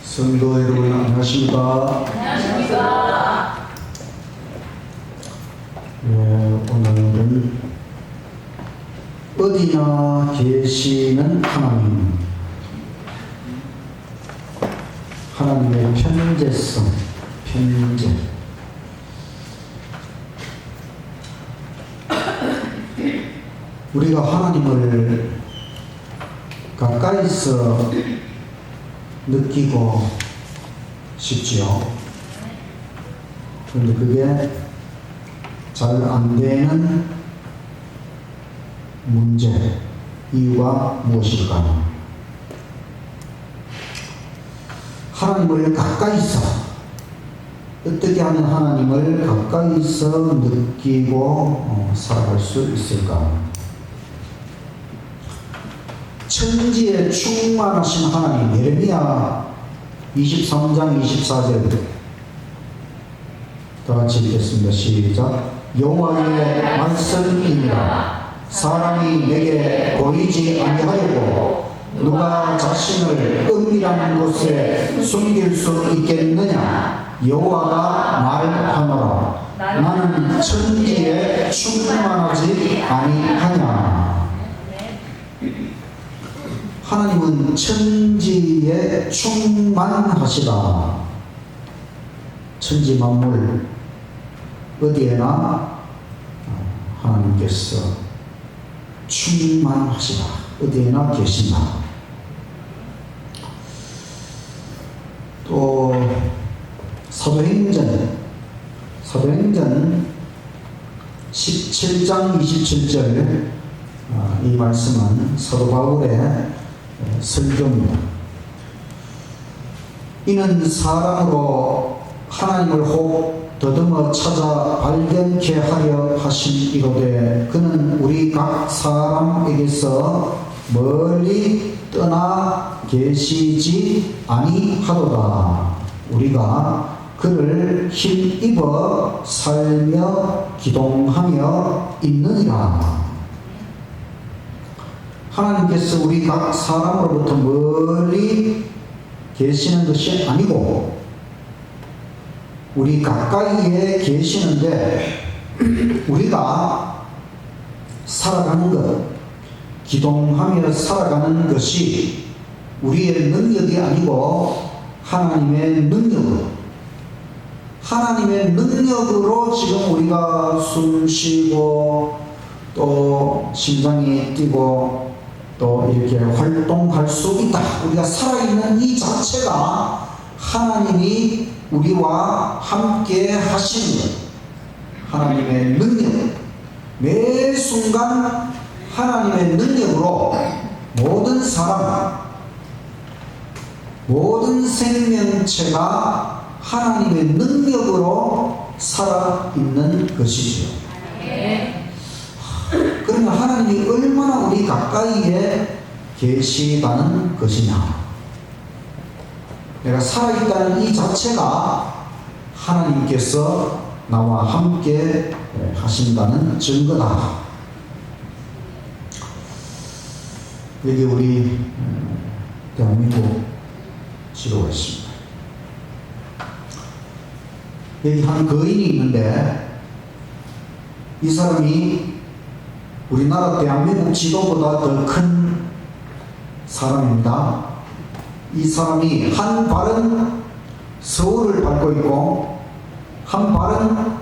성도 여러분 안녕하십니까? 안녕하십니까? 오늘은 어디나 계시는 하나님의 편재성, 편재. 우리가 하나님을 가까이서 느끼고 싶지요. 그런데 그게 잘 안 되는 문제, 이유가 무엇일까? 하나님을 가까이서, 어떻게 하면 하나님을 가까이서 느끼고 살아갈 수 있을까? 천지에 충만하신 하나님, 예레미야 23장 24절 다 같이 읽겠습니다. 시작. 여호와의 말씀이니라. 사람이 내게 보이지 아니하려고 누가 자신을 은밀한 곳에 숨길 수 있겠느냐? 여호와가 말하노라. 나는 천지에 충만하지 아니하냐. 하나님은 천지에 충만하시다. 천지 만물 어디에나 하나님께서 충만하시다. 어디에나 계신다. 또 사도행전 17장 27절 이 말씀은 사도 바울의 설교입니다. 이는 사람으로 하나님을 혹 더듬어 찾아 발견케 하려 하심이로되 그는 우리 각 사람에게서 멀리 떠나 계시지 아니하도다. 우리가 그를 힘입어 살며 기동하며 있느니라. 하나님께서 우리 각 사람으로부터 멀리 계시는 것이 아니고 우리 가까이에 계시는데 우리가 살아가는 것, 기동하며 살아가는 것이 우리의 능력이 아니고 하나님의 능력으로 지금 우리가 숨 쉬고 또 심장이 뛰고 또 이렇게 활동할 수 있다. 우리가 살아있는 이 자체가 하나님이 우리와 함께 하시는 것, 하나님의 능력, 매 순간 하나님의 능력으로 모든 사람, 모든 생명체가 하나님의 능력으로 살아있는 것이죠. 그러면 하나님이 얼마나 우리 가까이에 계시다는 것이냐? 내가 살아있다는 이 자체가 하나님께서 나와 함께 하신다는 증거다. 여기 우리 대한민국 지도가 있습니다. 여기 한 거인이 있는데 이 사람이 우리나라 대한민국 지도보다 더 큰 사람입니다. 이 사람이 한 발은 서울을 밟고 있고 한 발은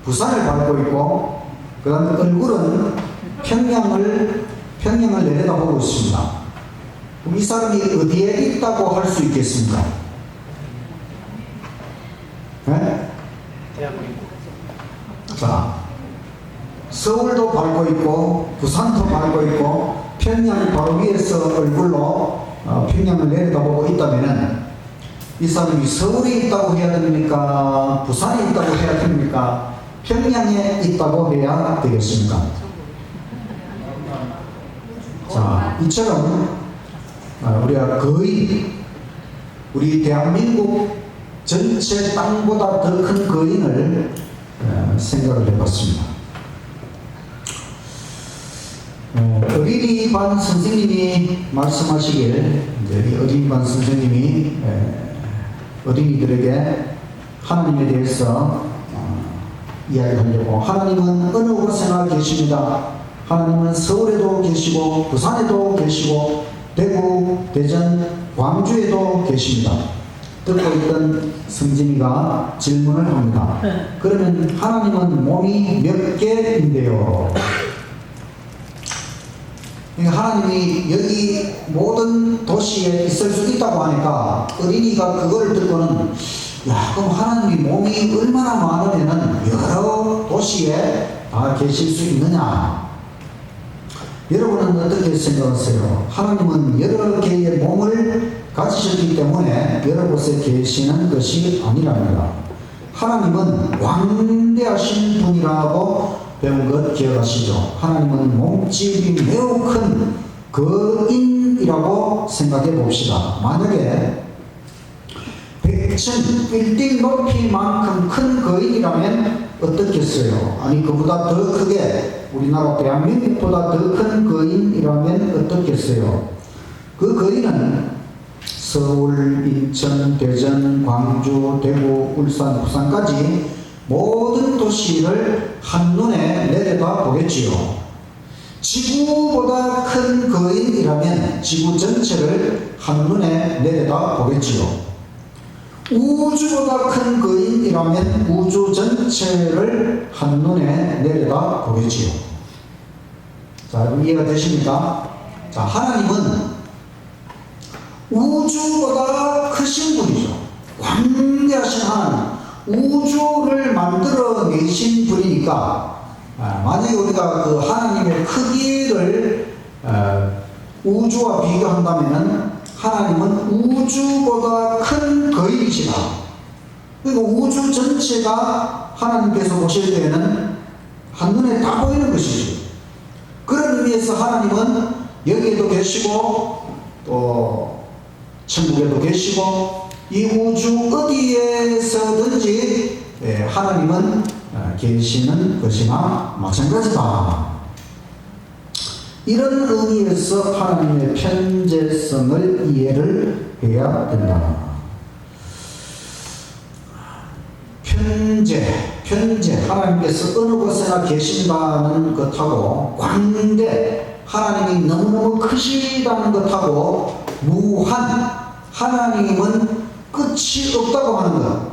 부산을 밟고 있고 그 다음에 얼굴은 평양을 내려다보고 있습니다. 그럼 이 사람이 어디에 있다고 할 수 있겠습니까? 네? 자, 서울도 밟고 있고 부산도 밟고 있고 평양 바로 위에서 얼굴로 평양을 내려다보고 있다면은 이 사람이 서울에 있다고 해야 됩니까? 부산에 있다고 해야 됩니까? 평양에 있다고 해야 되겠습니까? 자, 이처럼 우리가 거의 우리 대한민국 전체 땅보다 더 큰 거인을 생각을 해봤습니다. 어린이반 선생님이 말씀하시길, 어린이반 선생님이 어린이들에게 하나님에 대해서 이야기하려고. 하나님은 어느 곳에나 계십니다. 하나님은 서울에도 계시고 부산에도 계시고 대구, 대전, 광주에도 계십니다. 듣고 있던 성진이가 질문을 합니다. 그러면 하나님은 몸이 몇 개인데요? 그러니까 하나님이 여기 모든 도시에 있을 수 있다고 하니까 어린이가 그걸 듣고는 야, 그럼 하나님이 몸이 얼마나 많으면은 여러 도시에 다 계실 수 있느냐? 여러분은 어떻게 생각하세요? 하나님은 여러 개의 몸을 가지셨기 때문에 여러 곳에 계시는 것이 아니랍니다. 하나님은 왕대하신 분이라고 배운 것 기억하시죠? 하나님은 몸집이 매우 큰 거인이라고 생각해 봅시다. 만약에 100층 빌딩 높이만큼 큰 거인이라면 어떻겠어요? 아니 그보다 더 크게 우리나라 대한민국보다 더 큰 거인이라면 어떻겠어요? 그 거인은 서울, 인천, 대전, 광주, 대구, 울산, 부산까지 모든 도시를 한눈에 내려다 보겠지요. 지구보다 큰 거인이라면 지구 전체를 한눈에 내려다 보겠지요. 우주보다 큰 거인이라면 우주 전체를 한눈에 내려다 보겠지요. 자, 이해가 되십니까? 자, 하나님은 우주보다 크신 분이죠. 광대하신 하나님, 우주를 만들어내신 분이니까 만약에 우리가 그 하나님의 크기를 우주와 비교한다면 하나님은 우주보다 큰 거인이시다. 그리고 우주 전체가 하나님께서 보실 때에는 한눈에 다 보이는 것이죠. 그런 의미에서 하나님은 여기에도 계시고 또 천국에도 계시고 이 우주 어디에서든지 하나님은 계시는 것이나 마찬가지다. 이런 의미에서 하나님의 편재성을 이해를 해야 된다. 편재, 하나님께서 어느 곳에나 계신다는 것하고 광대, 하나님이 너무너무 크시다는 것하고 무한, 하나님은 끝이 없다고 하는 것.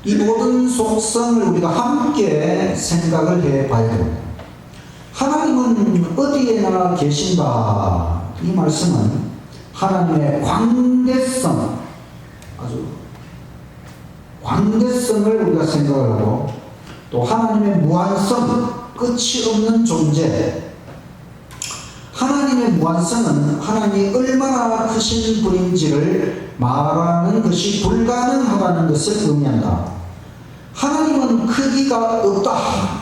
이 모든 속성을 우리가 함께 생각을 해 봐야 됩니다. 하나님은 어디에나 계신다. 이 말씀은 하나님의 광대성, 아주 광대성을 우리가 생각을 하고 또 하나님의 무한성, 끝이 없는 존재. 하나님의 무한성은 하나님이 얼마나 크신 분인지를 말하는 것이 불가능하다는 것을 의미한다. 하나님은 크기가 없다.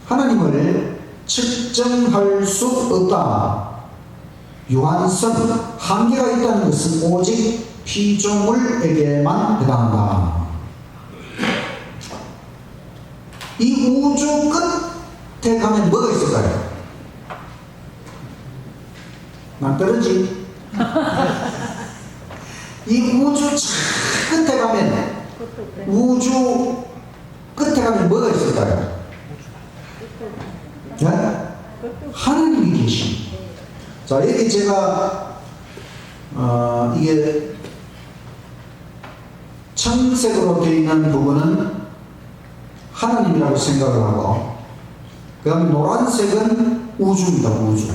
하나님을 측정할 수 없다. 유한성, 한계가 있다는 것은 오직 피조물에게만 해당한다. 이 우주 끝에 가면 뭐가 있을까요? 낭떠러지. 이 우주 끝에 가면, 우주 끝에 가면 뭐가 있을까요? 네? 하나님이 계십니다. 자, 여기 제가 이게 청색으로 되어 있는 부분은 하나님이라고 생각을 하고, 그 다음에 노란색은 우주입니다. 우주.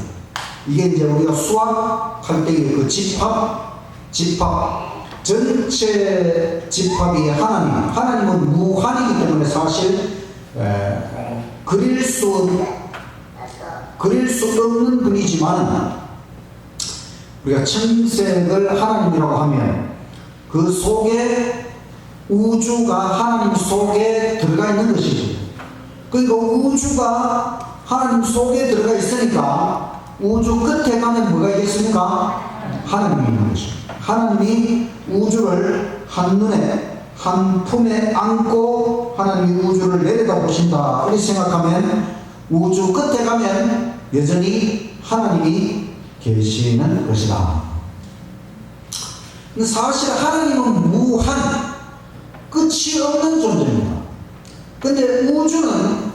이게 이제 우리가 수학할 때의 그 집합, 전체 집합이 하나님은 무한이기 때문에 사실 그릴 수 없는 분이지만 우리가 청색을 하나님이라고 하면 그 속에 우주가 하나님 속에 들어가 있는 것이죠. 그러니까 우주가 하나님 속에 들어가 있으니까 우주 끝에 가면 뭐가 있겠습니까? 하나님이 있는 것이죠. 하나님이 우주를 한눈에 한 품에 안고 하나님이 우주를 내려다보신다. 이렇게 생각하면 우주 끝에 가면 여전히 하나님이 계시는 것이다. 근데 사실 하나님은 무한, 끝이 없는 존재입니다. 근데 우주는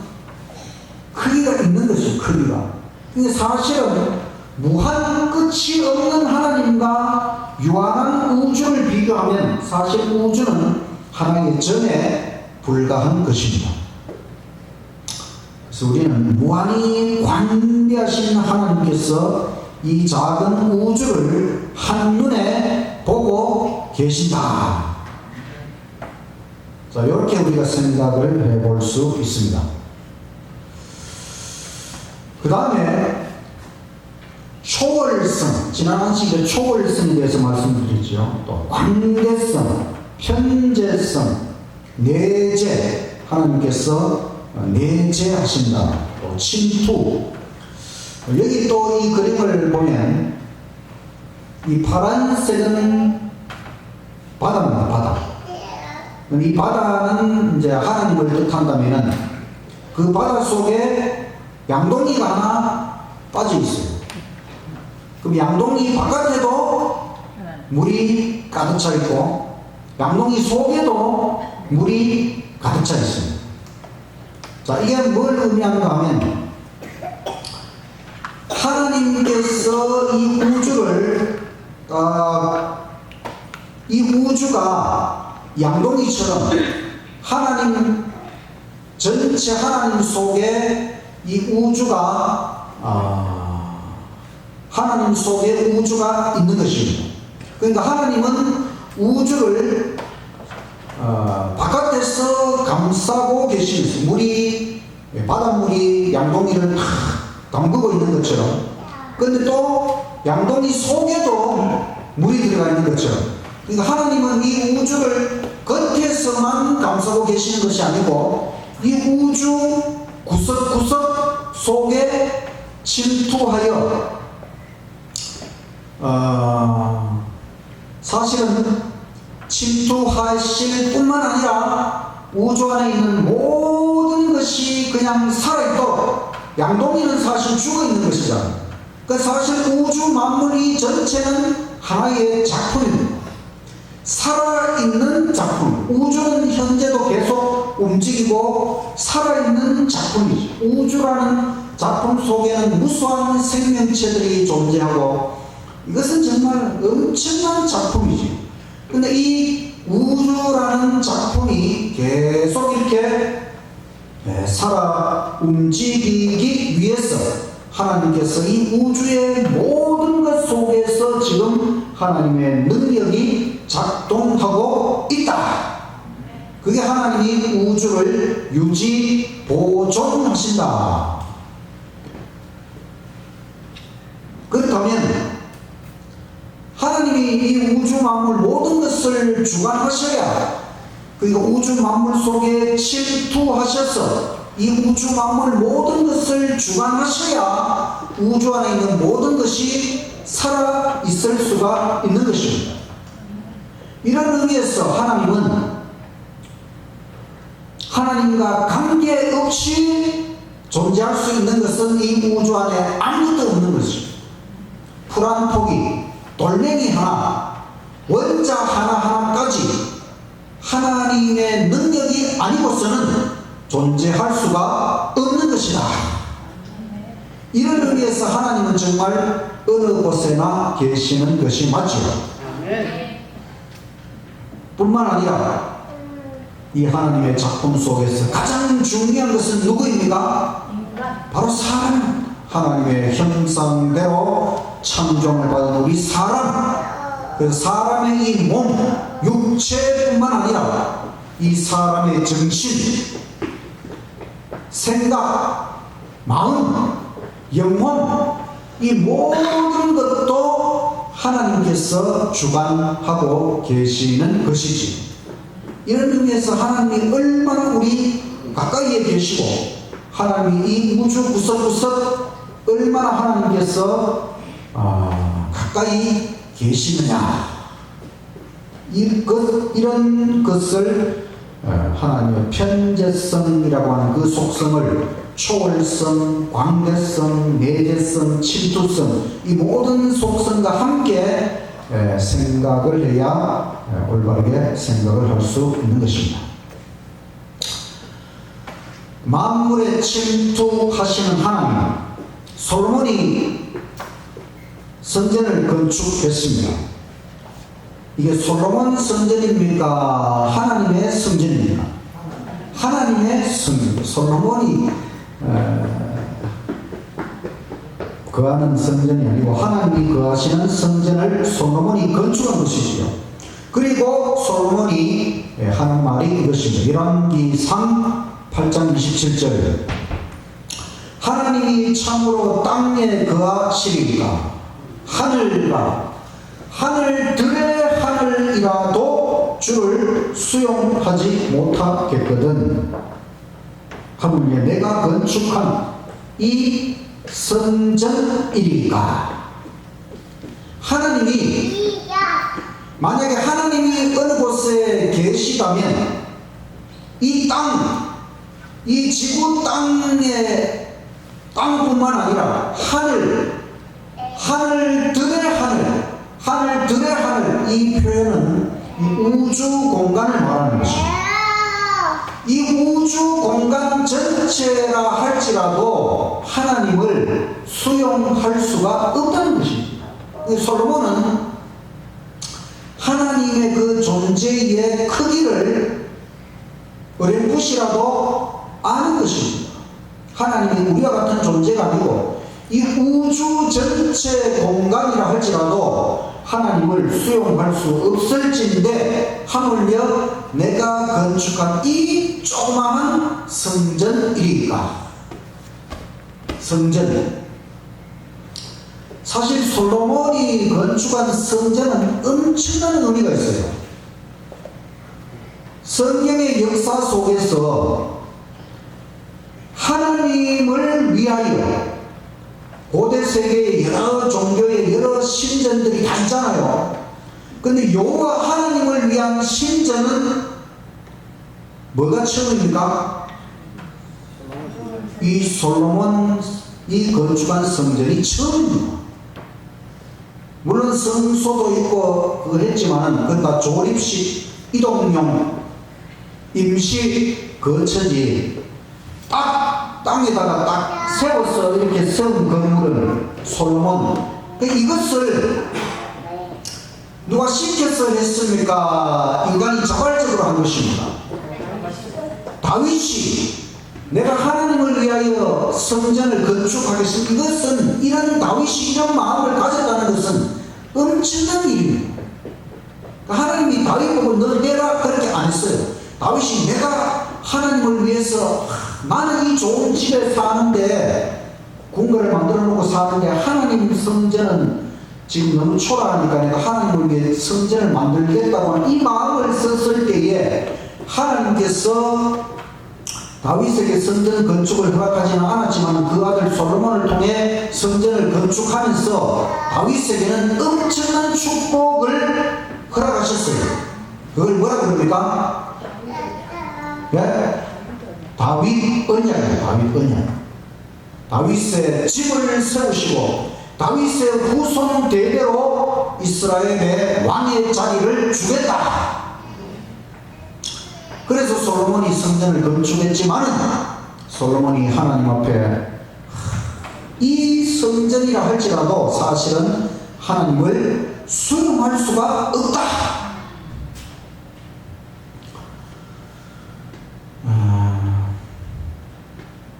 크기가 있는 것이죠, 크기가. 근데 사실은 무한 끝이 없는 하나님과 유한한 우주를 비교하면 사실 우주는 하나의 점에 불과한 것입니다. 그래서 우리는 무한히 관대하신 하나님께서 이 작은 우주를 한눈에 보고 계신다. 자, 이렇게 우리가 생각을 해볼 수 있습니다. 그 다음에 초월성, 지난 한 시간에 초월성에 대해서 말씀드렸죠. 또 관대성, 편재성, 내재, 하나님께서 내재하신다. 또 침투. 여기 또 이 그림을 보면 이 파란색은 바다입니다. 바다. 이 바다는 이제 하나님을 뜻한다면은 그 바다 속에 양동이가 하나 빠져 있어요. 그럼 양동이 바깥에도 물이 가득 차 있고 양동이 속에도 물이 가득 차 있습니다. 자, 이게 뭘 의미하는가 하면 하나님께서 이 우주를 이 우주가 양동이처럼 하나님 전체 하나님 속에 이 우주가 하나님 속에 우주가 있는 것입니다. 그러니까 하나님은 우주를 바깥에서 감싸고 계시면서 물이 바닷물이 양동이를 다 담그고 있는 것처럼, 근데 또 양동이 속에도 물이 들어가 있는 것처럼, 그러니까 하나님은 이 우주를 겉에서만 감싸고 계시는 것이 아니고 이 우주 구석구석 속에 침투하여 사실은 침투하실 뿐만 아니라 우주 안에 있는 모든 것이 그냥 살아있도록, 양동이는 사실 죽어있는 것이잖아요. 그러니까 사실 우주 만물이 전체는 하나의 작품입니다. 살아있는 작품. 우주는 현재도 계속 움직이고 살아있는 작품이죠. 우주라는 작품 속에는 무수한 생명체들이 존재하고 이것은 정말 엄청난 작품이지. 근데 이 우주라는 작품이 계속 이렇게 살아 움직이기 위해서 하나님께서 이 우주의 모든 것 속에서 지금 하나님의 능력이 작동하고 있다. 그게 하나님이 우주를 유지 보존하신다. 그렇다면 하나님이 이 우주 만물 모든 것을 주관하셔야, 그러니까 우주 만물 속에 침투하셔서 이 우주 만물 모든 것을 주관하셔야 우주 안에 있는 모든 것이 살아 있을 수가 있는 것입니다. 이런 의미에서 하나님은 하나님과 관계없이 존재할 수 있는 것은 이 우주 안에 아무것도 없는 것입니다. 풀 한 포기, 돌멩이 하나, 원자 하나하나까지 하나님의 능력이 아니고서는 존재할 수가 없는 것이다. 이런 의미에서 하나님은 정말 어느 곳에나 계시는 것이 맞죠. 뿐만 아니라 이 하나님의 작품 속에서 가장 중요한 것은 누구입니까? 바로 사람. 하나님의 형상대로 창조를 받은 우리 사람. 그 사람의 이 몸, 육체뿐만 아니라 이 사람의 정신, 생각, 마음, 영혼, 이 모든 것도 하나님께서 주관하고 계시는 것이지. 이런 의미에서 하나님이 얼마나 우리 가까이에 계시고 하나님이 이 우주 구석구석 얼마나 하나님께서 가까이 계시느냐, 이런 것을 하나님의 편재성이라고 하는 그 속성을 초월성, 광대성, 내재성, 침투성, 이 모든 속성과 함께 생각을 해야 올바르게 생각을 할 수 있는 것입니다. 만물에 침투하시는 하나님, 솔로몬이 성전을 건축했습니다. 이게 솔로몬 성전입니까? 하나님의 성전입니까? 하나님의 성전. 솔로몬이 거하는 성전이 아니고 하나님이 거하시는 성전을 솔로몬이 건축한 것이지요. 그리고 솔로몬이 하는 말이 이것입니다. 열왕기상 8장 27절, 하나님이 참으로 땅에 거하시리까 하늘들의 하늘이라도 주를 수용하지 못하겠거든. 하물며 내가 건축한 이 성전이리까. 하나님이, 만약에 하나님이 어느 곳에 계시다면 이 땅, 이 지구 땅뿐만 아니라 하늘들의 하늘, 이 표현은 우주 공간을 말하는 것입니다. 이 우주 공간 전체라 할지라도 하나님을 수용할 수가 없다는 것입니다. 솔로몬은 하나님의 그 존재의 크기를 어렴풋이라도 아는 것입니다. 하나님이 우리와 같은 존재가 아니고 이 우주 전체 공간이라 할지라도 하나님을 수용할 수 없을진데 하물며 내가 건축한 이 조그마한 성전이리까. 성전. 사실 솔로몬이 건축한 성전은 엄청난 의미가 있어요. 성경의 역사 속에서 하나님을 위하여 고대 세계의 여러 종교의 여러 신전들이 다 있잖아요. 근데 여호와 하나님을 위한 신전은 뭐가 처음입니까? 이 솔로몬이 건축한 성전이 처음입니다. 물론 성소도 있고 그걸 했지만은 그건 다 조립식 이동용 임시 거처지, 딱 땅에다가 딱 세워서 이렇게 세운 건물을 솔로몬, 이것을 누가 시켜서 했습니까? 인간이 자발적으로 한 것입니다. 다윗이 내가 하나님을 위하여 성전을 건축하겠습니다. 이것은, 이런 다윗이 이런 마음을 가졌다는 것은 엄청난 일입니다. 하나님이 다윗 보고 너 내가 그렇게 안 했어요. 다윗이 내가 하나님을 위해서, 나는 이 좋은 집에 사는데, 궁궐을 만들어 놓고 사는데 하나님 성전은 지금 너무 초라하니까 내가 하나님을 위해 성전을 만들겠다고 하는 이 마음을 썼을 때에 하나님께서 다윗에게 성전 건축을 허락하지는 않았지만 그 아들 솔로몬을 통해 성전을 건축하면서 다윗에게는 엄청난 축복을 허락하셨어요. 그걸 뭐라 그럽니까? 네? 다윗 언약이에요. 다윗 언약. 다윗의 집을 세우시고 다윗의 후손 대대로 이스라엘의 왕의 자리를 주겠다. 그래서 솔로몬이 성전을 건축했지만은 솔로몬이 하나님 앞에 이 성전이라 할지라도 사실은 하나님을 수용할 수가 없다.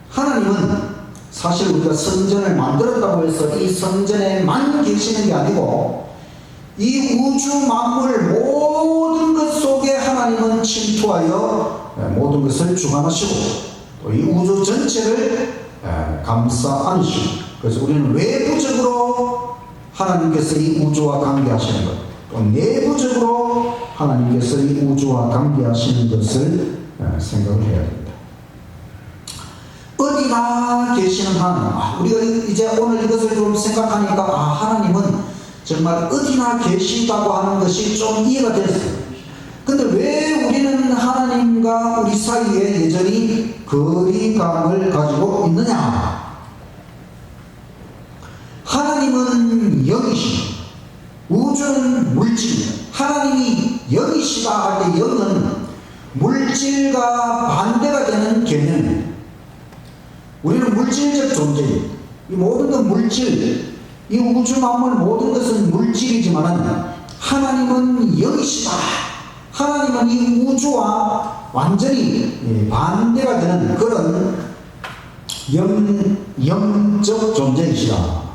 하나님은 사실 우리가 성전을 만들었다고 해서 이 성전에만 계시는 게 아니고 이 우주 만물 모든 것 속에 하나님은 침투하여 모든 것을 주관하시고 또 이 우주 전체를 감싸 안으시고, 그래서 우리는 외부적으로 하나님께서 이 우주와 관계하시는 것, 또 내부적으로 하나님께서 이 우주와 관계하시는 것을 생각을 해야 됩니다. 어디나 계시는 하나님. 우리가 이제 오늘 이것을 좀 생각하니까 하나님은 정말 어디나 계시다고 하는 것이 좀 이해가 됐어요. 근데 왜 우리는 하나님과 우리 사이에 여전히 거리감을 가지고 있느냐? 하나님은 영이십니다. 우주는 물질, 하나님이 영이시다 할 때 영은 물질과 반대가 되는 개념입니다. 우리는 물질적 존재입니다. 이 모든 건 물질, 이 우주 만물 모든 것은 물질이지만 하나님은 영이시다. 하나님은 이 우주와 완전히 반대가 되는 그런 영적 존재이시다.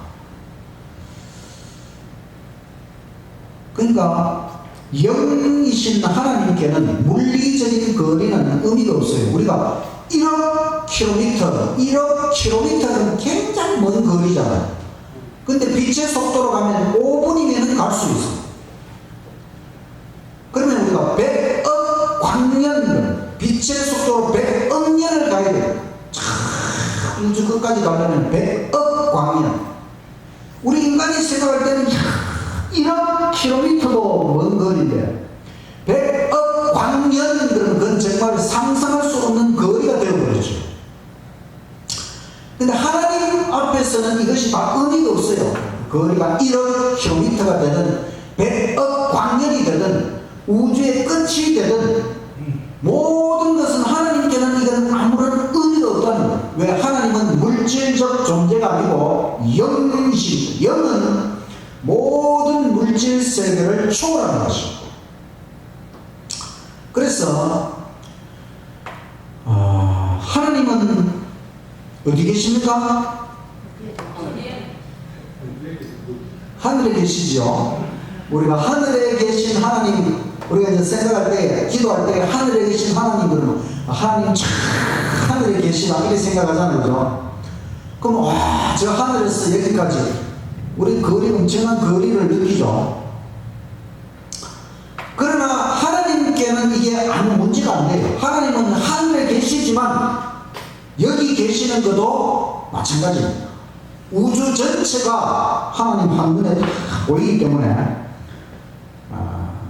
그러니까 영이신 하나님께는 물리적인 거리는 의미가 없어요. 우리가 1억 킬로미터는 굉장히 먼 거리잖아요. 근데 빛의 속도로 가면 5분이면 갈 수 있어요. 그러면 우리가 100억 광년, 빛의 속도로 100억 년을 가야 돼요. 우주 끝까지 가려면 100억 광년. 우리 인간이 생각할 때는 1억 킬로미터도 먼 거리인데 100억 광년, 그건 정말 상상할 수 없는 거리가 되어버리죠. 근데 하나님 앞에서는 이것이 다 의미가 없어요. 거리가 1억 킬로미터가 되든 100억 광년이 되든 우주의 끝이 되든 모든 것은 하나님께는 이건 아무런 의미가 없다는 거예요. 왜? 하나님은 물질적 존재가 아니고 영이십니다. 영은 모든 물질 세계를 초월하는 것입니다. 그래서 하나님은 어디 계십니까? 하늘에 계시죠. 우리가 하늘에 계신 하나님, 우리가 이제 생각할 때, 기도할 때 하늘에 계신 하나님 그러면 하나님 참 하늘에 계시나 이렇게 생각하잖아요. 그죠? 그럼 와, 저 하늘에서 여기까지 우리 엄청난 거리를 느끼죠. 그러나 하나님께는 이게 아무 문제가 안 돼요. 하나님은 하늘에 계시지만 여기 계시는 것도 마찬가지입니다. 우주 전체가 하나님 한눈에 보이기 때문에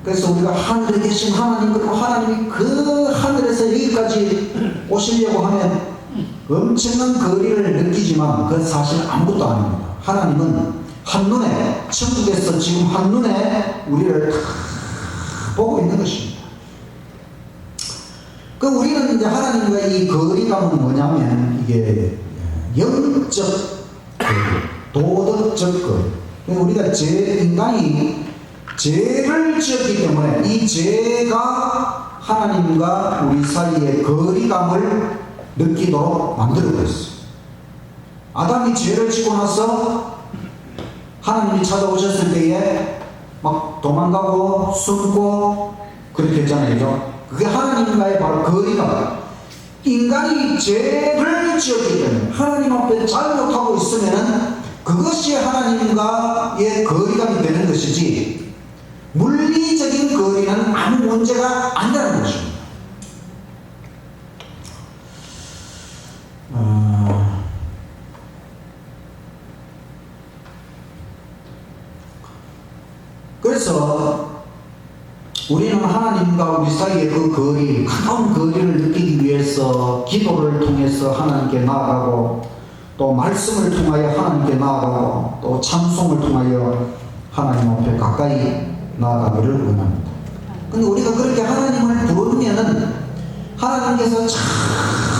그래서 우리가 하늘에 계신 하나님, 그리고 하나님이 그 하늘에서 여기까지 오시려고 하면 엄청난 거리를 느끼지만 그건 사실 아무것도 아닙니다. 하나님은 한눈에, 천국에서 지금 한눈에 우리를 보고 있는 것입니다. 그 우리는 이제 하나님과 이 거리감은 뭐냐면 이게 영적 거리, 도덕적 거리. 우리가 인간이 죄를 지었기 때문에 이 죄가 하나님과 우리 사이의 거리감을 느끼도록 만들어버렸어요. 아담이 죄를 지고 나서 하나님이 찾아오셨을 때에 막 도망가고 숨고 그렇게 했잖아요. 그게 하나님과의 바로 거리감. 인간이 죄를 지었기 때문에 하나님 앞에 잘못하고 있으면 그것이 하나님과의 거리감이 되는 것이지 물리적인 거리는 아무 문제가 아니라는 것입니다. 그래서 우리는 하나님과 우리 사이의 그 거리, 가까운 거리를 느끼기 위해서 기도를 통해서 하나님께 나아가고 또 말씀을 통하여 하나님께 나아가고 또 찬송을 통하여 하나님 앞에 가까이 나아가기를 원합니다. 근데 우리가 그렇게 하나님을 부르면은 하나님께서 참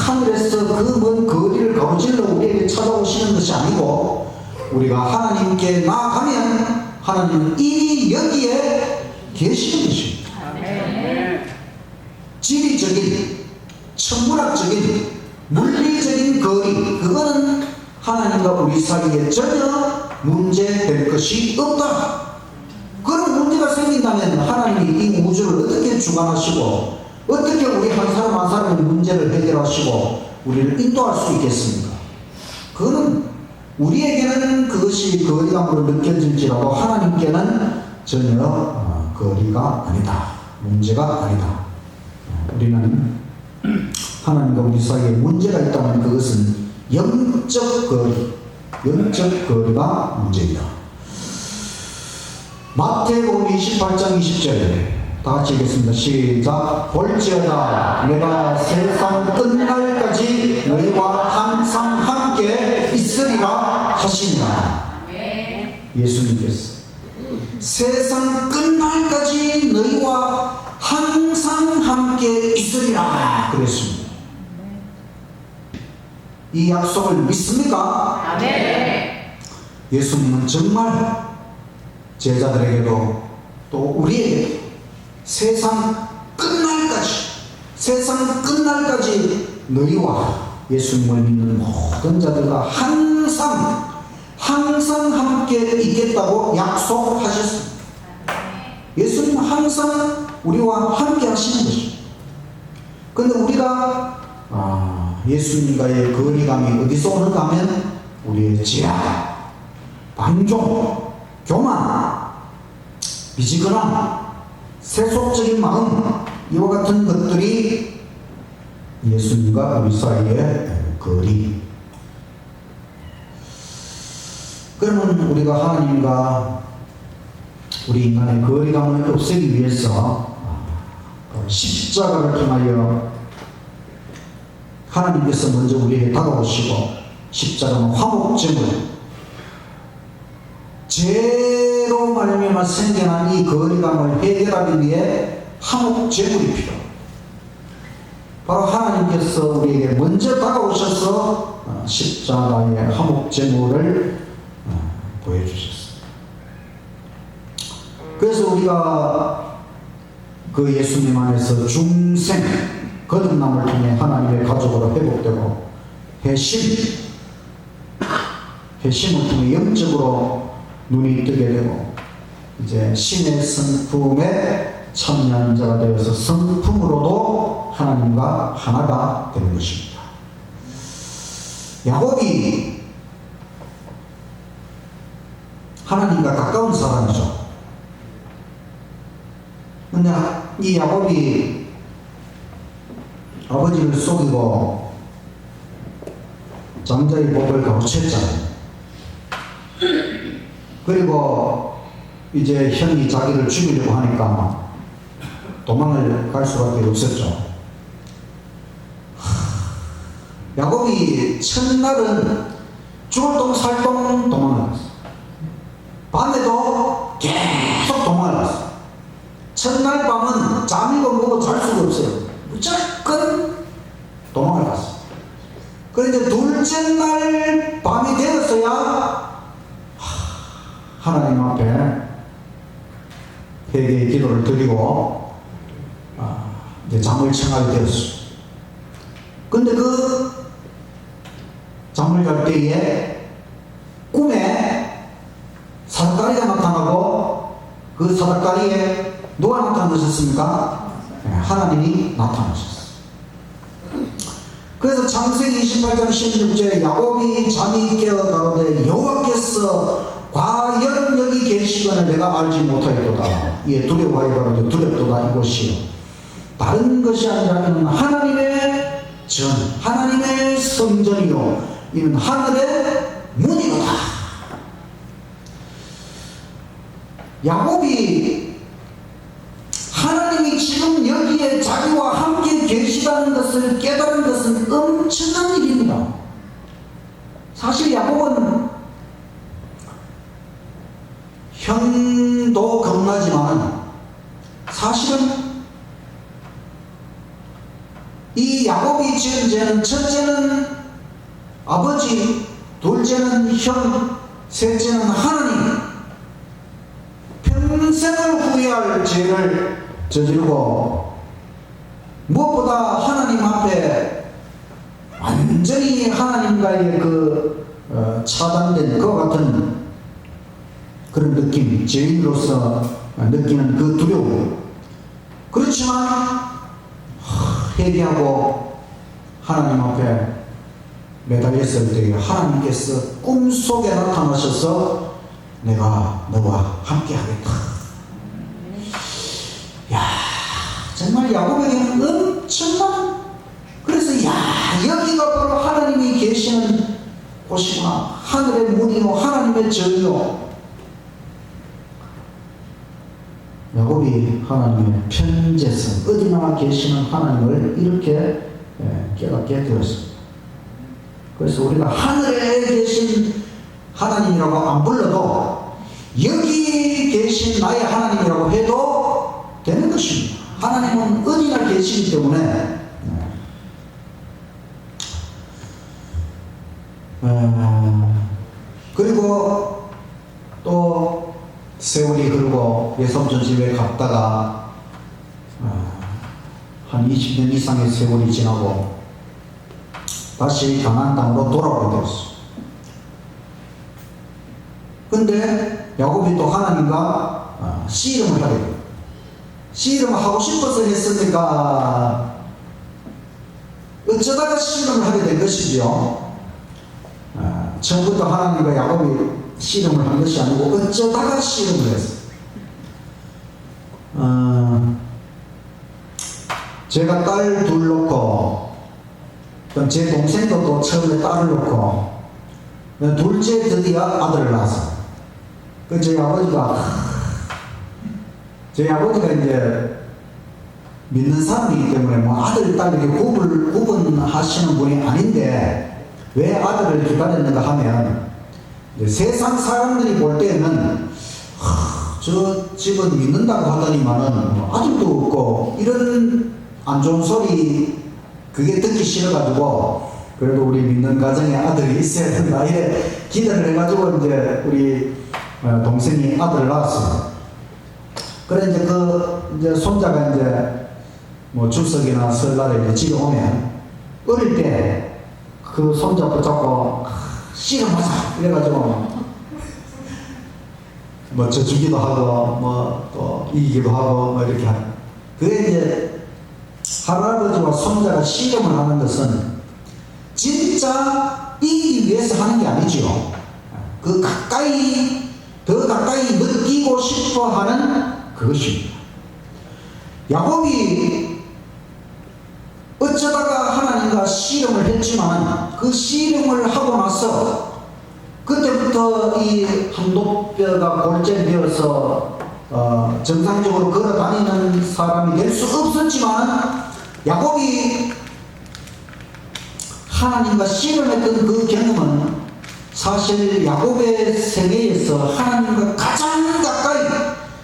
하늘에서 그 먼 거리를 가로질러 우리에게 찾아오시는 것이 아니고 우리가 하나님께 나아가면 하나님은 이미 여기에 계시는 것입니다. 지리적인, 천문학적인, 물리적인 거리, 그거는 하나님과 우리 사이에 전혀 문제될 것이 없다. 그런 문제가 생긴다면 하나님이 이 우주를 어떻게 주관하시고 어떻게 우리 한 사람 한 사람의 문제를 해결하시고 우리를 인도할 수 있겠습니까? 그거는 우리에게는 그것이 거리감으로 느껴질지라도 하나님께는 전혀 거리가 아니다. 문제가 아니다. 우리는 하나님과 우리 사이에 문제가 있다면 그것은 영적 거리, 영적 거리가 문제이다. 마태복음 28장 20절 다 같이 읽겠습니다. 시작. 볼지어다 내가 세상 끝날까지 너희와 항상 함께 있으리라 하시니라. 예수님께서 세상 끝날까지 너희와 항상 함께 있으리라 그랬습니다. 이 약속을 믿습니까? 아멘. 예수님은 정말 제자들에게도 또 우리에게 세상 끝날까지 너희와 예수님을 믿는 모든 자들과 항상 함께 있겠다고 약속하셨습니다. 예수님은 항상 우리와 함께 하시는 것입니다. 그런데 우리가 예수님과의 거리감이 어디서 오는가 하면 우리의 지하, 방종, 교만, 미지근함, 세속적인 마음, 이와 같은 것들이 예수님과 우리 사이의 거리. 그러면 우리가 하나님과 우리 인간의 거리감을 없애기 위해서 십자가를 통하여 하나님께서 먼저 우리에게 다가오시고, 십자가는 화목제물, 죄로 말미암아 생겨난 이 거리감을 해결하기 위해 화목제물이 필요합니다. 바로 하나님께서 우리에게 먼저 다가오셔서 십자가의 화목제물을 보여주셨습니다. 그래서 우리가 그 예수님 안에서 중생, 거듭남을 통해 하나님의 가족으로 회복되고, 회심을 통해 영적으로 눈이 뜨게 되고, 이제 신의 성품에 참여한 자가 되어서 성품으로도 하나님과 하나가 되는 것입니다. 야곱이 하나님과 가까운 사람이죠. 근데 이 야곱이 아버지를 속이고 장자의 복을 가로챘잖아요. 그리고 이제 형이 자기를 죽이려고 하니까 도망을 갈 수밖에 없었죠. 야곱이 첫날은 죽을 똥 살 똥 도망을 갔어. 밤에도 계속 도망을 갔어. 첫날 밤은 잠이고 뭐고 잘 수가 없어요. 무조건 도망을 갔어. 그런데 둘째 날 밤이 되었어야 하나님 앞에 회개의 기도를 드리고 이제 잠을 청하게 되었어. 근데 그 잠을 잘 때에 꿈에 사닥다리가 나타나고, 그 사닥다리에 누가 나타나셨습니까? 하나님이 나타나셨어요. 그래서 창세기 28장 16절에 야곱이 잠이 깨어 가로되 여호와께서 과연 여기 계시거늘 내가 알지 못하였도다. 이에 두려워하여 가로되 두렵도다 이것이요 다른 것이 아니라면 하나님의 전, 하나님의 성전이요 이는 하늘의 문이로다. 야곱이 하나님이 지금 여기에 자기와 함께 계시다는 것을 깨달은 것은 엄청난 일입니다. 사실 야곱은 형도 겁나지만 사실은 이 야곱이 지은 죄는 첫째는 아버지, 둘째는 형, 셋째는 하나님, 평생을 후회할 죄를 저지르고 무엇보다 하나님 앞에 완전히 하나님과의 차단된 그와 같은 그런 느낌, 죄인으로서 느끼는 그 두려움. 그렇지만 회개하고 하나님 앞에 매달렸을 때 하나님께서 꿈속에 나타나셔서 내가 너와 함께 하겠다. 야, 정말 야곱에게는 엄청난, 그래서 야, 여기가 바로 하나님이 계시는 곳이구나. 하늘의 문이요 하나님의 전이요. 야곱이 하나님의 편재성, 어디나 계시는 하나님을 이렇게 깨닫게 되었습니다. 그래서 우리가 하늘에 계신 하나님이라고 안 불러도 여기 계신 나의 하나님이라고 해도 되는 것입니다. 하나님은 어디나 계시기 때문에 그리고 또 세월이 흐르고 외삼촌 집에 갔다가 한 20년 이상의 세월이 지나고 다시 가나안 땅으로 돌아오게 되었어. 근데 야곱이 또 하나님과 씨름을 하게 돼요. 씨름을 하고 싶어서 했으니까 어쩌다가 씨름을 하게 된 것이죠. 처음부터 하나님과 야곱이 씨름을 한 것이 아니고 어쩌다가 씨름을 했어요. 제가 딸 둘 놓고 제 동생도 또 처음에 딸을 놓고 둘째 드디어 아들을 낳았어요. 저희 아버지가 이제 믿는 사람이기 때문에 뭐 아들, 딸 이렇게 구분하시는 분이 아닌데 왜 아들을 기다렸는가 하면 세상 사람들이 볼 때는 저 집은 믿는다고 하더니만은 아직도 없고 이런 안 좋은 소리 그게 듣기 싫어가지고 그래도 우리 믿는 가정에 아들이 있어야 된다 이래 기대를 해가지고 이제 우리 동생이 아들을 낳았어요. 그래 이제 손자가 이제 뭐 추석이나 설날에 이제 집에 오면 어릴 때 그 손자 붙잡고 씨름하자 이래가지고 뭐 져주기도 하고 뭐 또 이기기도 하고 뭐 이렇게 하는. 그게 이제 할아버지와 손자가 씨름을 하는 것은 진짜 이기기 위해서 하는 게 아니죠. 그 더 가까이 느끼고 싶어 하는 그것입니다. 야곱이 어쩌다가 하나님과 씨름을 했지만 그 씨름을 하고 나서 그때부터 이 한도뼈가 골절되어서 정상적으로 걸어 다니는 사람이 될 수 없었지만 야곱이 하나님과 씨름했던 그 경험은 사실 야곱의 생애에서 하나님과 가장 가까이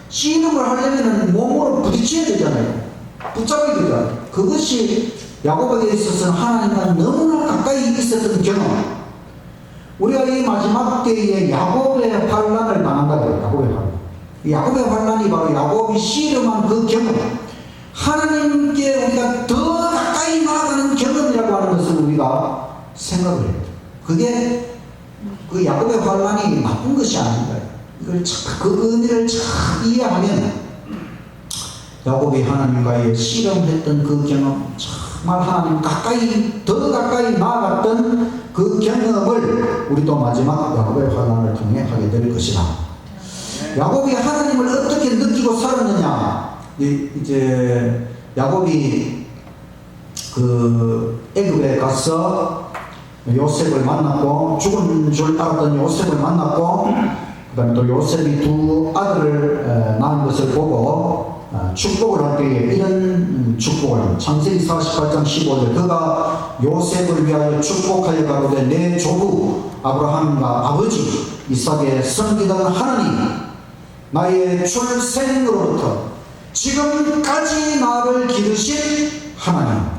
씨름을 하려면 몸으로 부딪혀야 되잖아요. 붙잡아야 되잖아요. 그것이 야곱에게 있어서는 하나님과 너무나 가까이 있었던 경험. 우리가 이 마지막 때에 야곱의 환란을 당한다고요. 야곱의 환란. 야곱의 환란이 바로 야곱이 씨름한 그 경험. 하나님께 우리가 더 가까이 나아가는 경험이라고 하는 것을 우리가 생각을 해야 돼요. 그게 그 야곱의 환란이 나쁜 것이 아닌가. 이걸 그 의미를 잘 이해하면 야곱이 하나님과의 씨름했던 그 경험, 정말 하나님 더 가까이 나아갔던 그 경험을 우리도 마지막 야곱의 환란을 통해 하게 될 것이다. 야곱이 하나님을 어떻게 느끼고 살았느냐. 이제 야곱이 그 애굽에 가서 요셉을 만났고 죽은 줄 알았던 요셉을 만났고 그 다음에 또 요셉이 두 아들을 낳은 것을 보고 축복을 할 때에 이런 축복을 창세기 48장 15절 그가 요셉을 위하여 축복하여 가로되 내 조부 아브라함과 아버지 이삭의 섬기던 하나님 나의 출생으로부터 지금까지 나를 기르신 하나님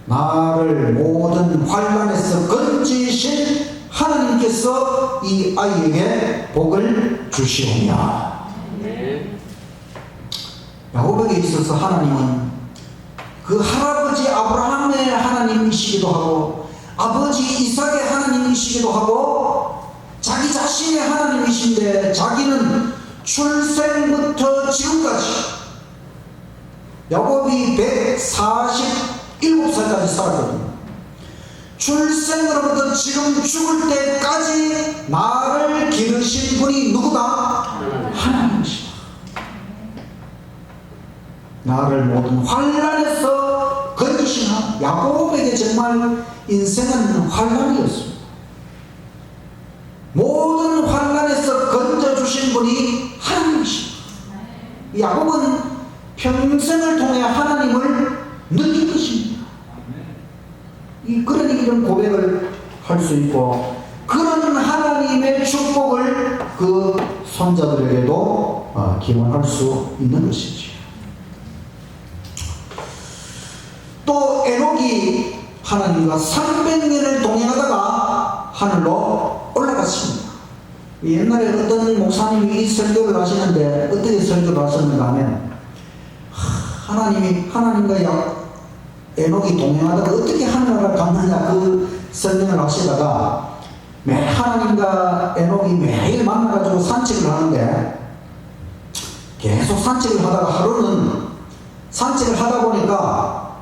나를 모든 환난에서 건지신 하나님께서 이 아이에게 복을 주시오냐. 야곱에게 있어서 하나님은 그 할아버지 아브라함의 하나님이시기도 하고 아버지 이삭의 하나님이시기도 하고 자기 자신의 하나님이신데 자기는 출생부터 지금까지 야곱이 147살까지 살았거든요. 출생으로부터 지금 죽을 때까지 나를 기르신 분이 누구다? 하나님이시다. 나를 모든 환난에서 건지신 하나님. 야곱에게 정말 인생은 환난이었습니다. 모든 환난에서 건져주신 분이 하나님이십니다. 야곱은 평생을 통해 하나님을 느낀 것입니다. 그러니 이런 고백을 할 수 있고 그런 하나님의 축복을 그 손자들에게도 기원할 수 있는 것이죠. 또 에녹이 하나님과 300년을 동행하다가 하늘로 올라갔습니다. 옛날에 어떤 목사님이 이 설교를 하시는데 어떻게 설교를 하셨는가 하면 하나님과 에녹이 동행하다가 어떻게 하늘을 갔느냐 그 설명을 하시다가 하나님과 에녹이 매일 만나가지고 산책을 하는데 계속 산책을 하다가 하루는 산책을 하다 보니까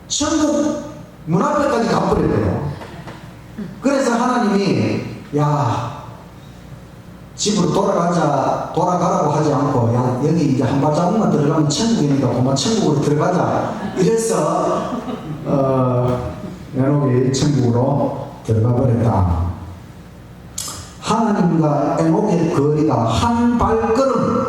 천국 문 앞에까지 가버렸대요. 그래서 하나님이 집으로 돌아가라고 하지 않고 여기 이제 한 발자국만 들어가면 천국이니까 그만 천국으로 들어가자 이래서 에녹이 천국으로 들어가 버렸다. 하나님과 에녹의 거리가 한 발걸음,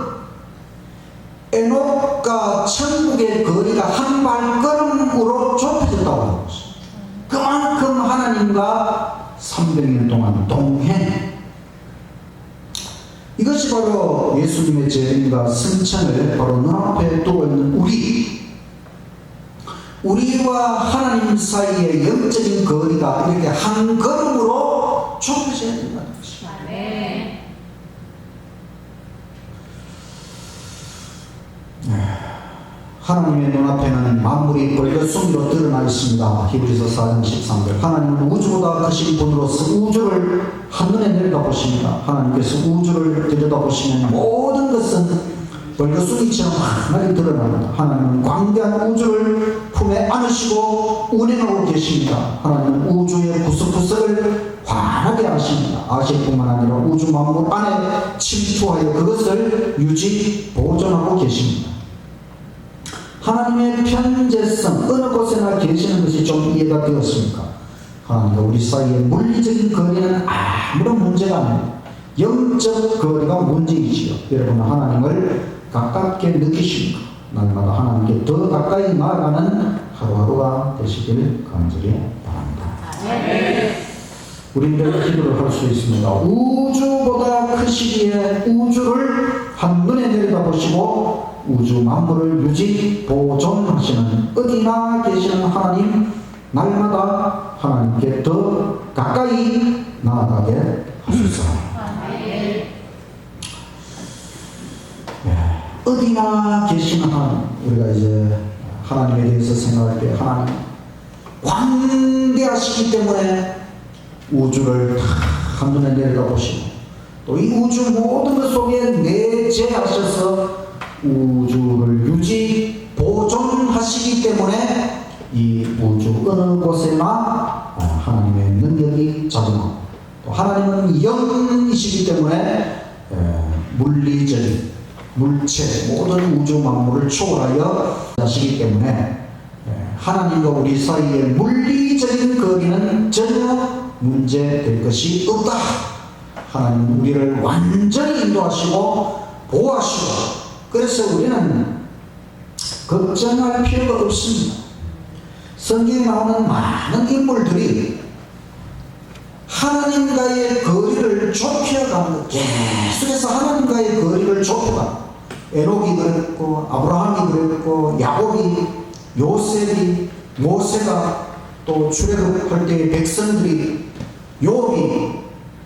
에녹과 천국의 거리가 한 발걸음으로 좁혀졌다고 하는 것입니다. 그만큼 하나님과 300년 동안 동행. 이것이 바로 예수님의 재림과 승천을 바로 눈앞에 두고 있는 우리와 하나님 사이의 영적인 거리가 이렇게 한 걸음으로 좁혀져야 된다는 것입니다. 하나님의 눈앞에는 만물이 벌거숭이로 드러나 있습니다. 히브리서 4장 13절. 하나님은 우주보다 크신 분으로서 우주를 한눈에 내려다보십니다. 하나님께서 우주를 들여다보시면 모든 것은 벌거숭이처럼 하나님 드러납니다. 하나님은 광대한 우주를 품에 안으시고 운행하고 계십니다. 하나님은 우주의 구석구석을 환하게 하십니다. 아실 뿐만 아니라 우주 만물 안에 침투하여 그것을 유지 보존하고 계십니다. 하나님의 편재성, 어느 곳에나 계시는 것이 좀 이해가 되었습니까? 하나님과 우리 사이의 물리적인 거리는 아무런 문제가 아닙니다. 영적 거리가 문제이지요. 여러분은 하나님을 가깝게 느끼십니까? 날마다 하나님께 더 가까이 나아가는 하루하루가 되시길 간절히 바랍니다. 우리는 기도를 할 수 있습니다. 우주보다 크시기에 우주를 한눈에 내려다보시고 우주 만물을 유지 보존하시는 어디나 계시는 하나님, 날마다 하나님께 더 가까이 나아가게 하소서. 어디나 계시는 하나님, 우리가 이제 하나님에 대해서 생각할 때 하나님 광대하시기 때문에 우주를 다 한눈에 내려다보시고 또 이 우주 모든 것 속에 내재하셔서 우주를 유지 보존하시기 때문에 이 우주 어느 곳에나 하나님의 능력이 작용하고 또 하나님은 영이시기 때문에 물리적인 물체 모든 우주 만물을 초월하여 하시기 때문에 하나님과 우리 사이의 물리적인 거리는 전혀 문제될 것이 없다. 하나님은 우리를 완전히 인도하시고 보호하시고 그래서 우리는 걱정할 필요가 없습니다. 성경에 나오는 많은 인물들이 하나님과의 거리를 좁혀가는 것, 계속해서 하나님과의 거리를 좁혀가는 에녹이 그랬고 아브라함이 그랬고 야곱이 요셉이 모세가 또 출애굽할 때의 백성들이 욥이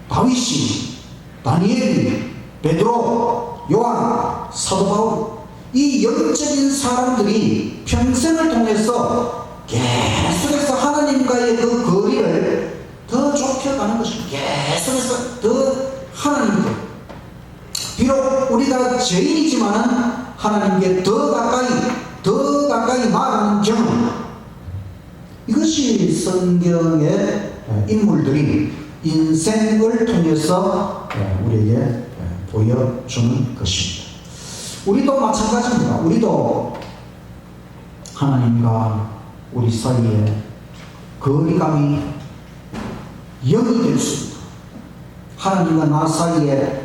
다윗이 다니엘이 베드로 요한 사도 바울 이 영적인 사람들이 평생을 통해서 계속해서 하나님과의 그 거리를 더 좁혀가는 것입니다. 계속해서 더 하나님께 비록 우리가 죄인이지만 하나님께 더 가까이 나아가는 경험, 이것이 성경의 인물들이 인생을 통해서 우리에게 보여주는 것입니다. 우리도 마찬가지입니다. 우리도 하나님과 우리 사이에 거리감이 0이 될 수 있다. 하나님과 나 사이에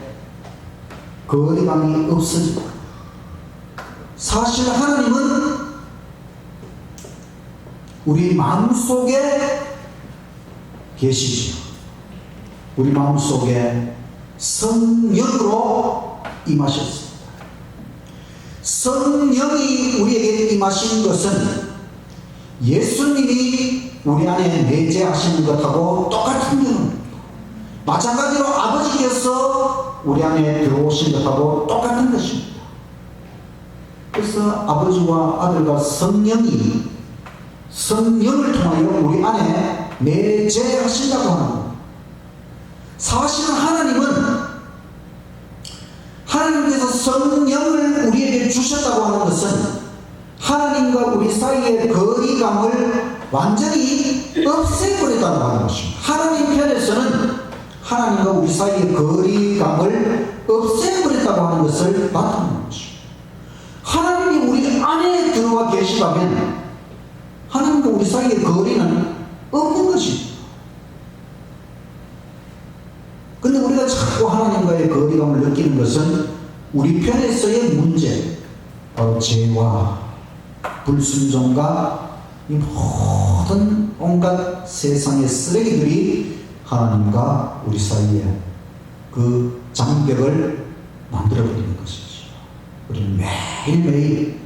거리감이 없어진다. 사실 하나님은 우리 마음속에 계시지요. 우리 마음속에 성령으로 임하셨습니다. 성령이 우리에게 임하신 것은 예수님이 우리 안에 내재하시는 것하고 똑같은 내용입니다. 마찬가지로 아버지께서 우리 안에 들어오신 것하고 똑같은 것입니다. 그래서 아버지와 아들과 성령이 성령을 통하여 우리 안에 내재하신다고 하는 겁니다. 사실은 하나님께서 성령을 우리에게 주셨다고 하는 것은 하나님과 우리 사이의 거리감을 완전히 없애버렸다고 하는 것입니다. 하나님 편에서는 하나님과 우리 사이의 거리감을 없애버렸다고 하는 것을 나타내는 것입니다. 하나님이 우리 안에 들어와 계시다면 하나님과 우리 사이의 거리는 없는 것입니다. 근데 우리가 자꾸 하나님과의 거리감을 느끼는 것은 우리 편에서의 문제, 바로 죄와 불순종과 이 모든 온갖 세상의 쓰레기들이 하나님과 우리 사이에 그 장벽을 만들어버리는 것이죠. 우리는 매일매일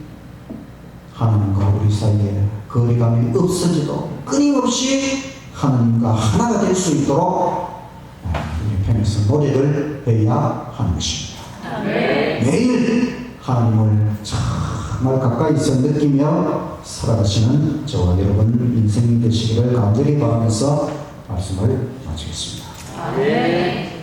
하나님과 우리 사이에 거리감이 없어지도록 끊임없이 하나님과 하나가 될 수 있도록 우리 편에서 노력을 해야 하는 것입니다. 매일 하나님을 정말 가까이서 느끼며 살아가시는 저와 여러분 인생이 되시기를 간절히 바라면서 말씀을 마치겠습니다. 아멘.